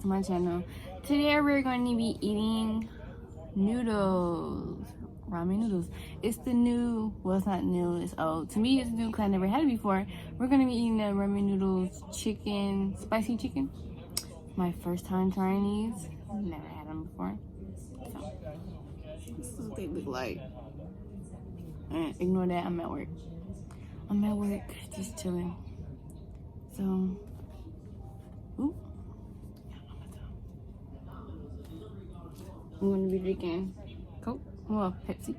To my channel. Today we're going to be eating noodles, ramen noodles. It's the new, well, it's not new, it's old. To me it's new because I never had it before. We're going to be eating the ramen noodles chicken, spicy chicken. My first time trying these. Never had them before. So this is what they look like. And ignore that, I'm at work. Just chilling. So ooh, I'm gonna be drinking Coke, well, Pepsi.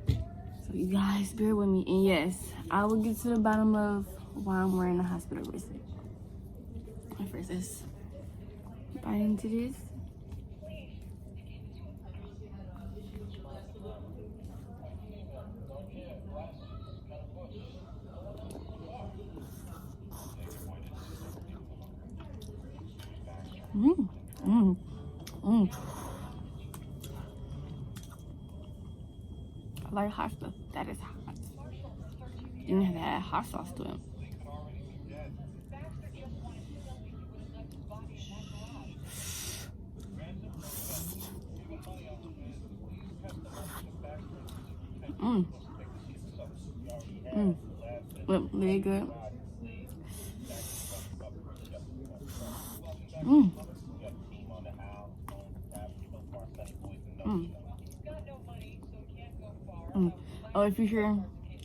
So you guys bear with me, and yes, I will get to the bottom of why I'm wearing a hospital bracelet. First, let's bite into this. I like hot stuff. That is hot. You didn't have to add hot sauce to it. Look, really good. Oh, if you hear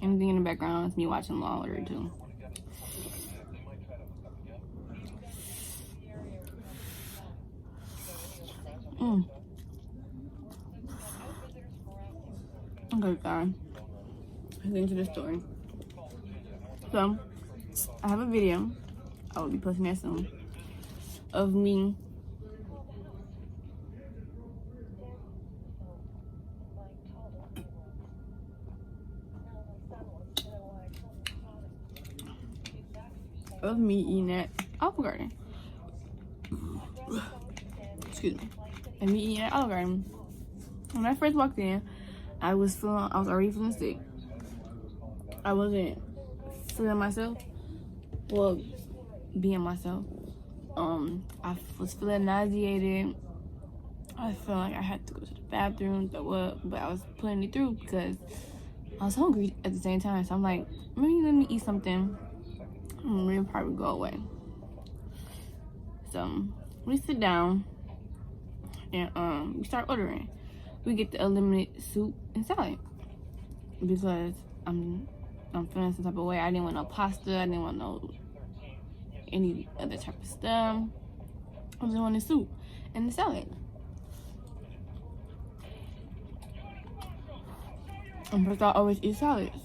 anything in the background, it's me watching Law and Order too. Okay, guys. Let's get into the story. So, I have a video, I will be posting that soon, of me eating at Olive Garden. Excuse me. And me eating at Olive Garden. When I first walked in, I was already feeling sick. I wasn't feeling myself. Well, being myself. I was feeling nauseated. I felt like I had to go to the bathroom, throw up, but I was putting it through because I was hungry at the same time. So I'm like, maybe let me eat something. It'll probably go away. So we sit down and we start ordering. We get the unlimited soup and salad because I'm feeling some type of way. I didn't want no pasta. I didn't want no any other type of stuff. I just wanted soup and the salad. Because I always eat salads.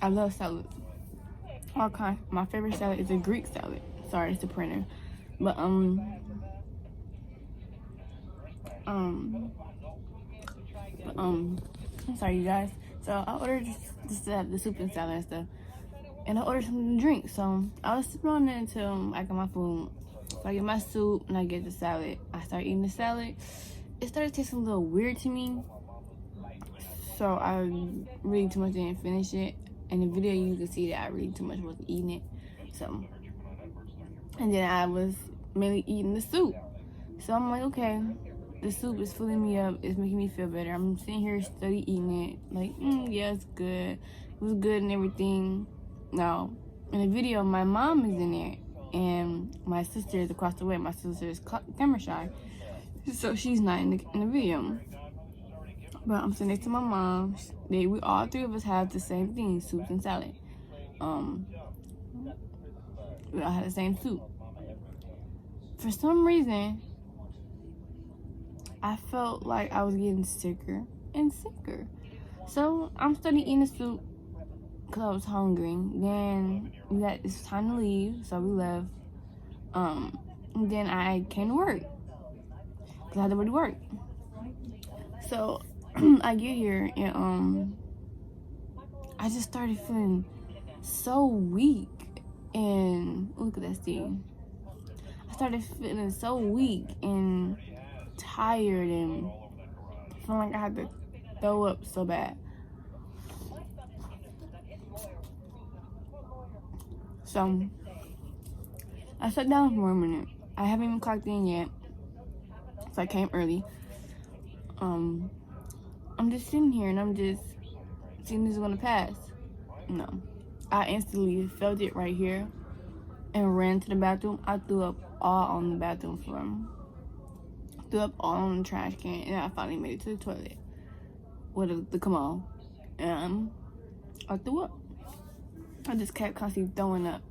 I love salads. All kinds. My favorite salad is a Greek salad. Sorry, it's the printer. But I'm sorry, you guys. So I ordered the soup and salad and stuff, and I ordered something to drink. So I was sipping on it until I got my food. So I get my soup and I get the salad. I start eating the salad. It started tasting a little weird to me. So I really too much didn't finish it. In the video, you can see that I really too much wasn't eating it. So, and then I was mainly eating the soup. So I'm like, okay, the soup is filling me up. It's making me feel better. I'm sitting here study eating it. Like, yeah, it's good. It was good and everything. Now, in the video, my mom is in there. And my sister is across the way. My sister is camera shy. So she's not in the video. But I'm sitting next to my mom. We all three of us have the same thing, soup and salad. We all had the same soup. For some reason, I felt like I was getting sicker and sicker. So I'm starting eating the soup. because I was hungry. Then it's time to leave, so we left. And then I came to work because I had to go to work. So I get here and I just started feeling so weak, and look at that thing. I started feeling so weak and tired and feeling like I had to throw up so bad. So I sat down for a minute. I haven't even clocked in yet, so I came early. I'm just sitting here and I'm just seeing this is gonna pass. No, I instantly felt it right here and ran to the bathroom. I threw up all on the bathroom floor. Threw up all on the trash can, and I finally made it to the toilet with the commode, and I threw up. I just kept constantly throwing up.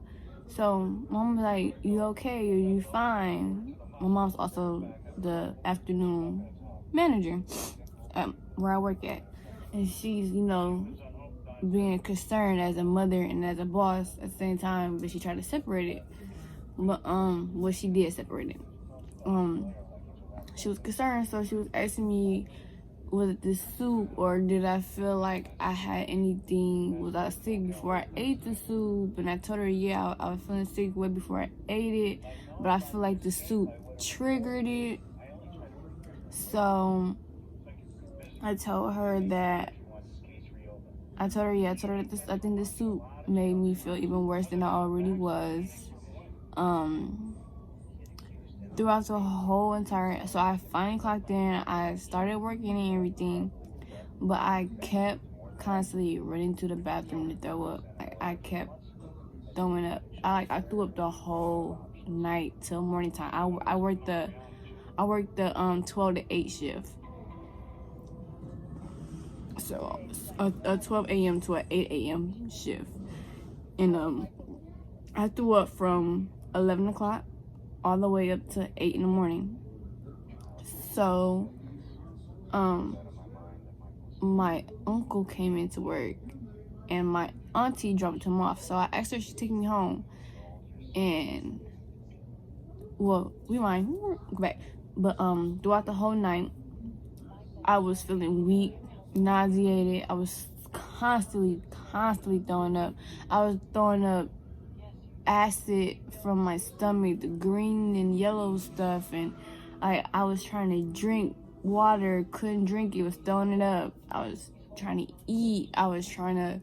So mom was like, "You okay? Are you fine?" My mom's also the afternoon manager where I work at, and she's, being concerned as a mother and as a boss at the same time, but she tried to separate it. But she did separate it. She was concerned, so she was asking me, was it the soup, or did I feel like I had anything? Was I sick before I ate the soup? And I told her, yeah, I was feeling sick way before I ate it, but I feel like the soup triggered it. So I told her that I think the soup made me feel even worse than I already was. Throughout the whole entire, so I finally clocked in. I started working and everything, but I kept constantly running to the bathroom to throw up. I kept throwing up. I threw up the whole night till morning time. I worked the 12 to 8 shift. So a 12 a.m. to an 8 a.m. shift. And I threw up from 11 o'clock all the way up to 8 in the morning. So my uncle came into work and my auntie dropped him off. So I asked her if she'd take me home. And we might go back. But throughout the whole night, I was feeling weak, nauseated. I was constantly throwing up. I was throwing up acid from my stomach, the green and yellow stuff, and I was trying to drink water, couldn't drink it, was throwing it up. I was trying to eat. I was trying to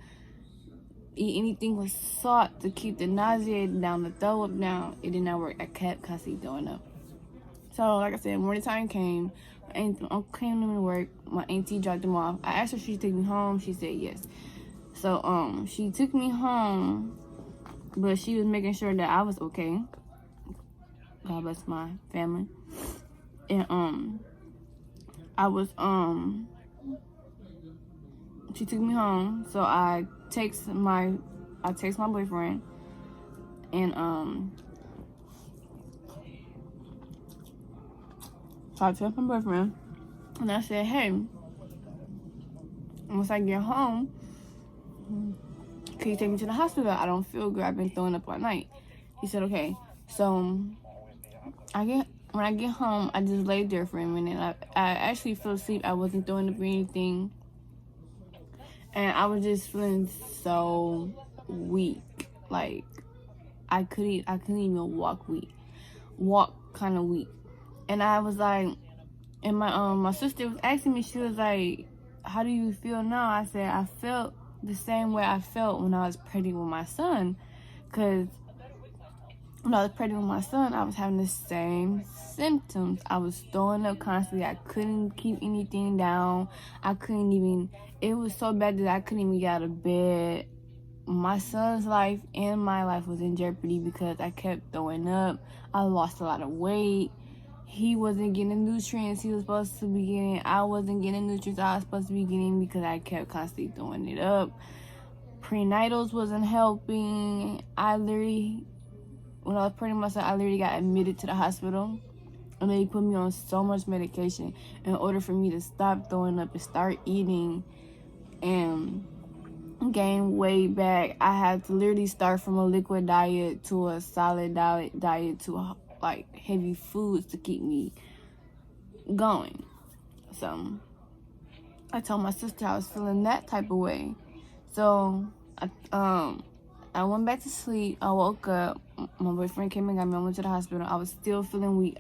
eat anything with salt to keep the nausea down, the throw up down. It did not work. I kept constantly throwing up. So like I said, morning time came. My uncle came to work. My auntie dropped him off. I asked her if she'd take me home. She said yes. So she took me home, but she was making sure that I was okay. God bless my family. And I was she took me home. So I text my boyfriend, and so I text my boyfriend, and I said, hey, once I get home, can you take me to the hospital? I don't feel good. I've been throwing up all night. He said, okay. So when I get home, I just laid there for a minute. I actually fell asleep. I wasn't throwing up or anything. And I was just feeling so weak. Like, I couldn't even walk kind of weak. And I was like, and my sister was asking me, she was like, how do you feel now? I said, I felt the same way I felt when I was pregnant with my son. Because when I was pregnant with my son, I was having the same symptoms. I was throwing up constantly. I couldn't keep anything down. It was so bad that I couldn't even get out of bed. My son's life and my life was in jeopardy because I kept throwing up. I lost a lot of weight. He wasn't getting the nutrients he was supposed to be getting. I wasn't getting the nutrients I was supposed to be getting because I kept constantly throwing it up. Prenatals wasn't helping. When I was pregnant with my son, I literally got admitted to the hospital. And they put me on so much medication in order for me to stop throwing up and start eating. And gain weight back. I had to literally start from a liquid diet to a solid diet to like heavy foods to keep me going. So I told my sister I was feeling that type of way. So I went back to sleep. I woke up. My boyfriend came and got me. I went to the hospital. I was still feeling weak.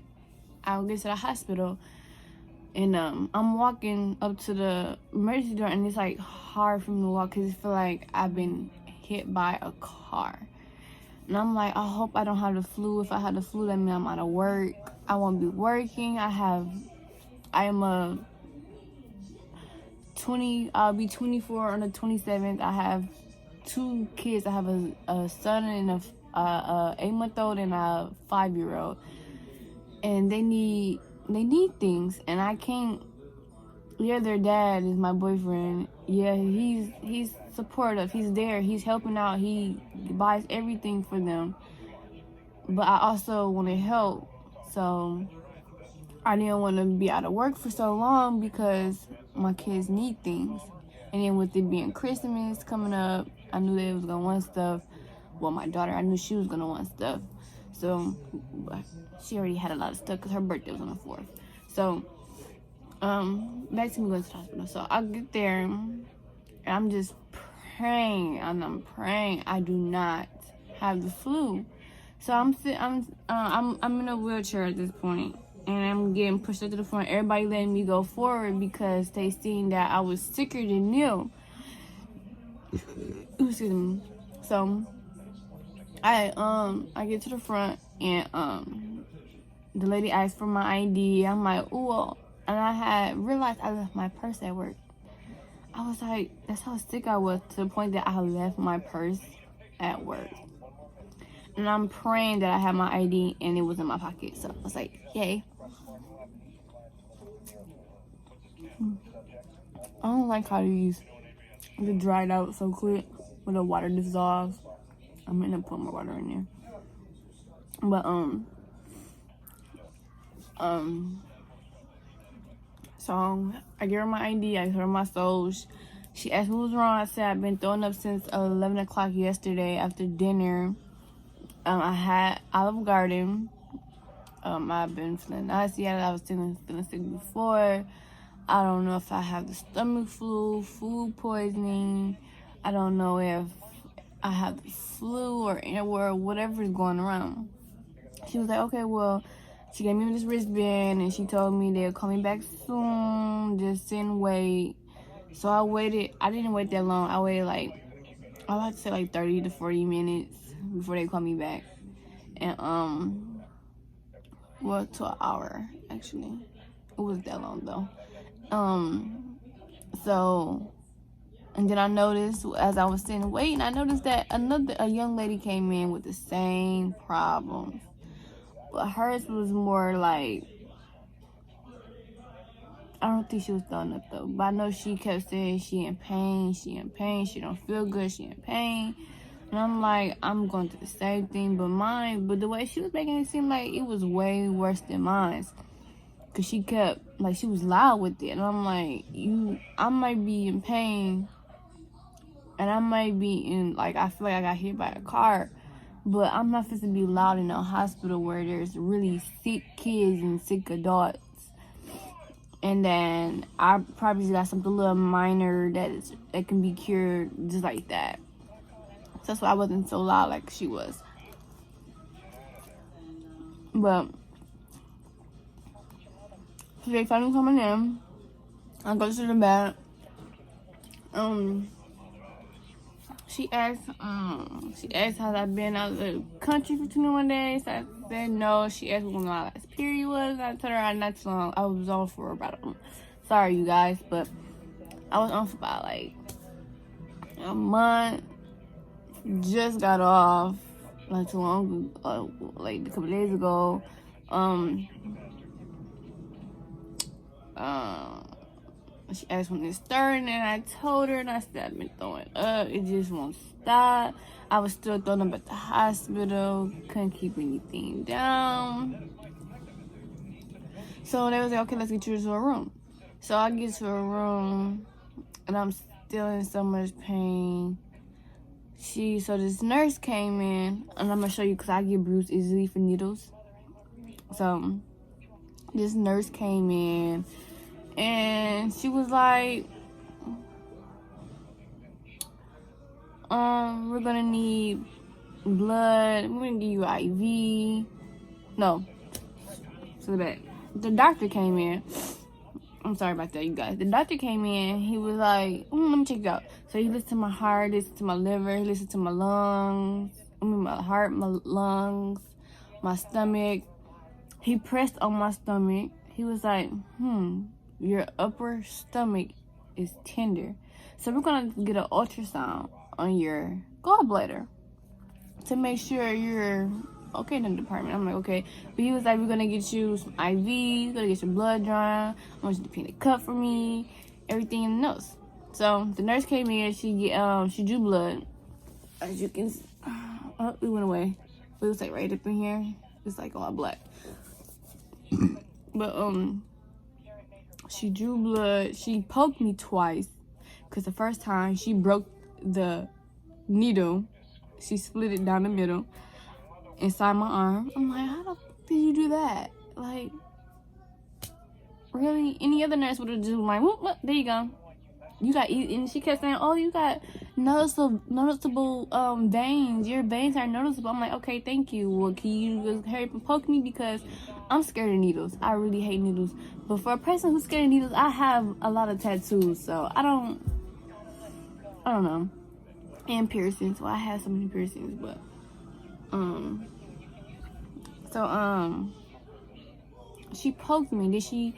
I get to the hospital, and I'm walking up to the emergency door, and it's like hard for me to walk because I feel like I've been hit by a car. And I'm like, I hope I don't have the flu. If I have the flu, that means I'm out of work. I won't be working. I'll be 24 on the 27th. I have 2 kids. I have a son and a 8-month-old and a 5-year-old, and they need things, and I can't. Yeah, their dad is my boyfriend. Yeah, he's supportive. He's there. He's helping out. He buys everything for them, but I also want to help. So I didn't want to be out of work for so long because my kids need things. And then with it being Christmas coming up, I knew they was going to want stuff. Well, my daughter, I knew she was going to want stuff. So she already had a lot of stuff because her birthday was on the 4th. So back to me going to the hospital. So I get there and I'm just praying, and I'm praying I do not have the flu. So I'm in a wheelchair at this point, and I'm getting pushed up to the front. Everybody letting me go forward because they seen that I was sicker than them. Excuse me. So I get to the front, and the lady asked for my ID. I'm like, ooh, and I had realized I left my purse at work. I was like, that's how sick I was, to the point that I left my purse at work. And I'm praying that I had my ID and it was in my pocket. So I was like, yay. I don't like how these get dried out so quick when the water dissolves. I'm gonna put more water in there. But so I gave her my ID, I gave her my soul. She asked me what was wrong. I said I've been throwing up since 11 o'clock yesterday after dinner. I had Olive Garden. I've been feeling nauseous. I was feeling sick before. I don't know if I have the stomach flu, food poisoning. I don't know if I have the flu or whatever is going around. She was like, okay, well, she gave me this wristband and she told me they'll call me back soon. Just sit and wait. So I waited. I didn't wait that long. I waited I would have to say 30 to 40 minutes before they called me back. And well, to an hour actually. It wasn't that long though. So, and then I noticed as I was sitting waiting, I noticed that a young lady came in with the same problem, but hers was more like, I don't think she was throwing up though, but I know she kept saying she in pain, she don't feel good, she in pain. And I'm like, I'm going through the same thing, but the way she was making it seem like it was way worse than mine. Cause she kept, she was loud with it. And I'm like, I might be in pain. And I might be I feel like I got hit by a car. But I'm not supposed to be loud in a hospital where there's really sick kids and sick adults. And then I probably just got something a little minor that can be cured just like that. So that's why I wasn't so loud like she was. But they finally coming in. I go to the bed. She asked how I've been out of the country for 21 days. I said no. She asked when my last period was. I told her I not too long. I was on for about sorry you guys, but I was on for about a month. Just got off not too long, a couple days ago. She asked when it's starting, and I told her, and I said I've been throwing up. It just won't stop. I was still throwing up at the hospital. Couldn't keep anything down. So they was like, okay, let's get you to a room. So I get to a room, and I'm still in so much pain. So this nurse came in, and I'm gonna show you because I get bruised easily for needles. So this nurse came in, and she was like, we're gonna need blood. We're gonna give you IV. No, to the back. The doctor came in. I'm sorry about that, you guys. The doctor came in. He was like, let me check it out. So he listened to my heart, listened to my liver, he listened to my lungs. My heart, my lungs, my stomach. He pressed on my stomach. He was like, your upper stomach is tender. So we're going to get an ultrasound on your gallbladder to make sure you're okay in the department. I'm like, okay. But he was like, we're going to get you some IVs, going to get your blood drawn. I want you to pee in a cup for me, everything in the nose. So the nurse came in, she drew blood. As you can see, it went away. It was like right up in here. It's like all black. But she drew blood. She poked me twice, because the first time she broke the needle. She split it down the middle inside my arm. I'm like, how the fuck did you do that? Like, really? Any other nurse would have just been like, whoop, whoop, there you go. You got, and she kept saying, oh, you got noticeable veins. Your veins are noticeable. I'm like, okay, thank you. Well, can you just hurry up and poke me, because I'm scared of needles. I really hate needles. But for a person who's scared of needles, I have a lot of tattoos, so I don't know. And piercings. Well, I have so many piercings, but she poked me.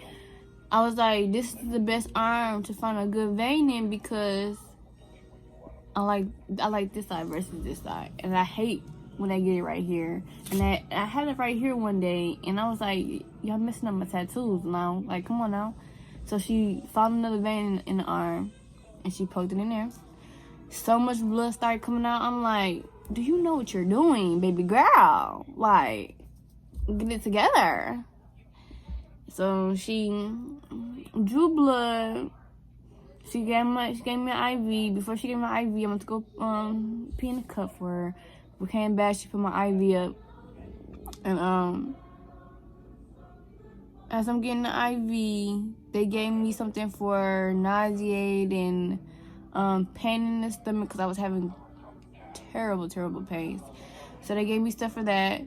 I was like, this is the best arm to find a good vein in, because I like this side versus this side, and I hate when I get it right here. And I had it right here one day, and I was like, y'all messing up my tattoos now. Like, come on now. So she found another vein in the arm, and she poked it in there. So much blood started coming out. I'm like, do you know what you're doing, baby girl? Like, get it together. So she drew blood. She gave me an IV. Before she gave me an IV, I went to go pee in a cup for her. We came back, she put my IV up. And as I'm getting the IV, they gave me something for nauseate and pain in the stomach, because I was having terrible pains. So they gave me stuff for that.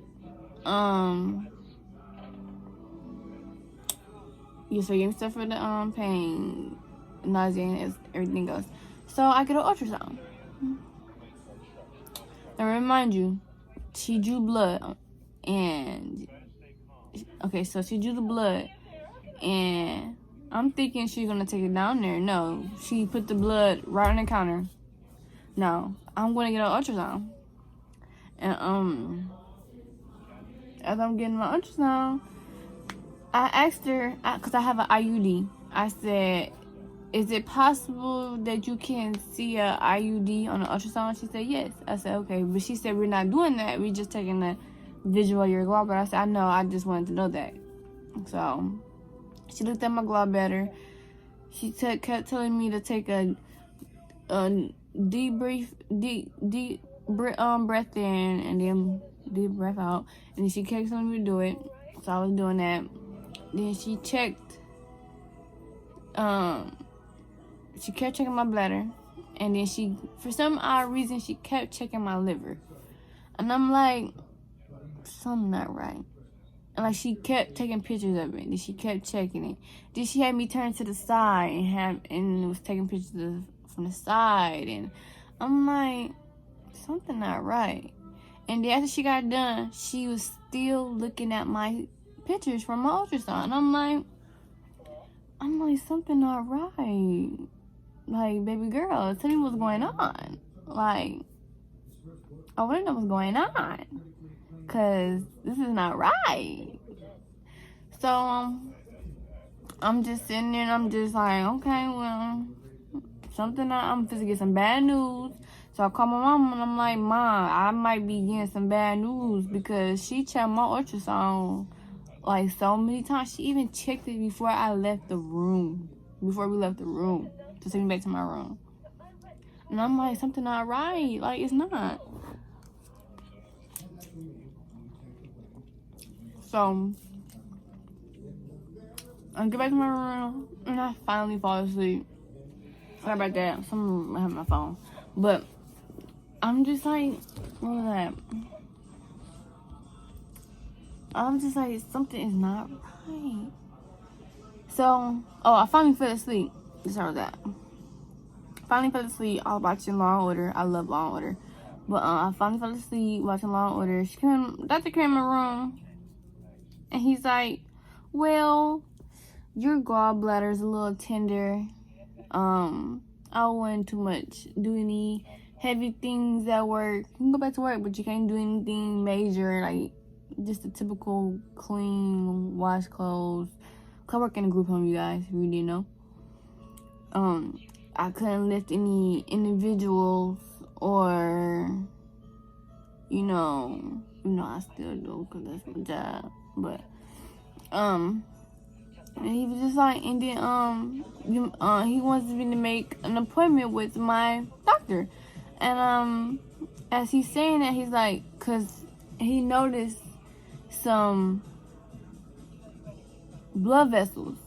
Yes, they gave me stuff for the pain, nausea, and everything else. So I get an ultrasound. And remind you, she drew blood, and okay, so she drew the blood, and I'm thinking she's gonna take it down there. No, she put the blood right on the counter. No, I'm gonna get an ultrasound. And as I'm getting my ultrasound, I asked her, because I have an IUD. I said, is it possible that you can see a IUD on the ultrasound? She said, yes. I said, okay. But she said, we're not doing that. We're just taking the visual of your gallbladder. I said, I know. I just wanted to know that. So she looked at my gallbladder. She kept telling me to take a deep breath in, and then deep breath out. And then she kept telling me to do it. So I was doing that. Then she checked. She kept checking my bladder, and then for some odd reason, she kept checking my liver. And I'm like, something not right. And like, she kept taking pictures of it. Then she kept checking it. Then she had me turn to the side and was taking pictures from the side. And I'm like, something not right. And then after she got done, she was still looking at my pictures from my ultrasound. And I'm like, something not right. Like, baby girl, tell me what's going on. Like, I want to know what's going on, because this is not right. So, I'm just sitting there, and I'm just like, okay, well, I'm supposed to get some bad news. So I call my mom, and I'm like, Mom, I might be getting some bad news, because she checked my ultrasound like so many times. She even checked it before we left the room, to send me back to my room. And I'm like, something not right. Like, it's not. So, I get back to my room, and I finally fall asleep. Sorry about that. Someone have my phone. But, I'm just like, what was that? I'm just like, something is not right. So, I finally fell asleep. Just heard that. Finally fell asleep. I was watching Law and Order. I love Law and Order. But I finally fell asleep watching Law and Order. Dr. came in my room. And he's like, well, your gallbladder is a little tender. I wouldn't too much do any heavy things at work. You can go back to work, but you can't do anything major, like just the typical clean, wash clothes. I work in a group home, you guys, if you didn't know. I couldn't lift any individuals or, I still do because that's my job. But, and he was just like, and then, he wants me to make an appointment with my doctor. And, as he's saying that, he's like, cause he noticed some blood vessels.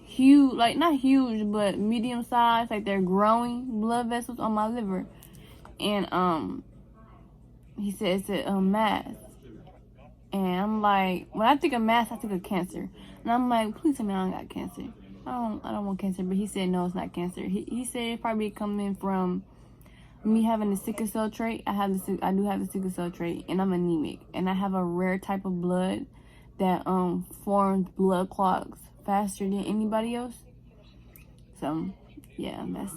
Huge, like not huge, but medium size, like they're growing blood vessels on my liver. And, he said it's a mass. And I'm like, when I think of mass, I think of cancer. And I'm like, please tell me I don't got cancer. I don't want cancer. But he said, no, it's not cancer. He said it's probably coming from me having the sickle cell trait. I do have the sickle cell trait, and I'm anemic. And I have a rare type of blood that forms blood clots faster than anybody else. So, yeah, that's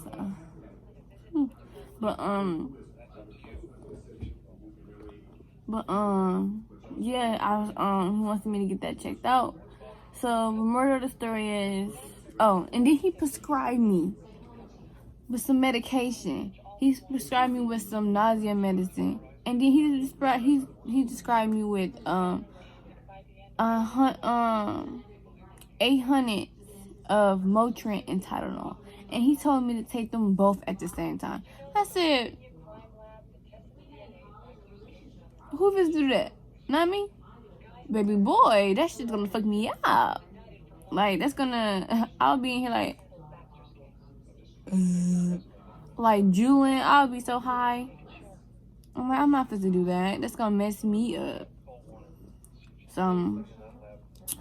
yeah, he wants me to get that checked out. So the moral of the story is, and then he prescribed me with some medication. He prescribed me with some nausea medicine, and then he described me with 800 of Motrin and Tylenol, and he told me to take them both at the same time. I said, who just do that? Not me. Baby boy, that shit's gonna fuck me up. Like, I'll be in here like drooling. I'll be so high. I'm like, I'm not supposed to do that. That's gonna mess me up. So,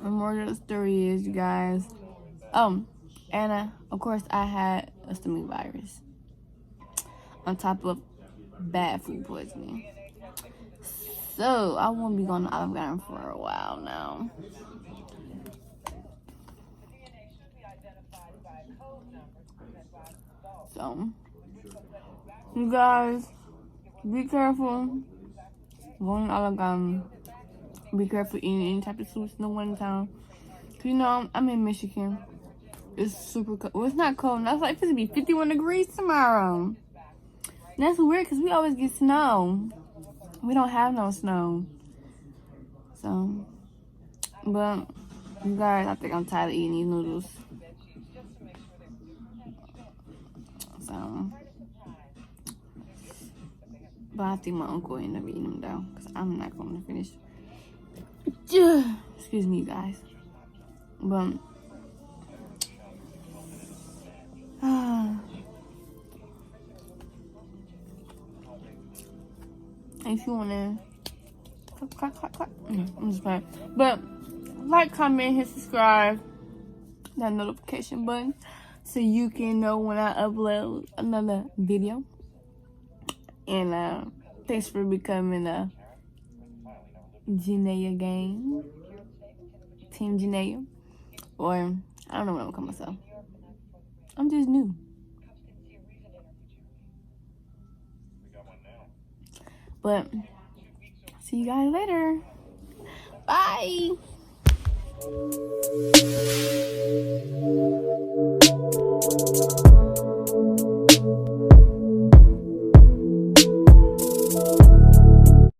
the moral of the story is, you guys. And of course, I had a stomach virus on top of bad food poisoning. So, I won't be going to Olive Garden for a while now. So, you guys, be careful going to Olive Garden. Be careful eating any type of soups in the wintertime. Cause I'm in Michigan. It's super cold. Well, it's not cold. It's like supposed to be 51 degrees tomorrow. And that's weird because we always get snow. We don't have no snow. So, but you guys, I think I'm tired of eating these noodles. So, but I think my uncle will end up eating them though, because I'm not going to finish. Excuse me, you guys. But if you wanna clap. I'm just playing. But like, comment, hit subscribe, that notification button, so you can know when I upload another video. And thanks for becoming a Janaea gang, Team Janaea, or I don't know what I'm gonna call myself. I'm just new. But see you guys later. Bye.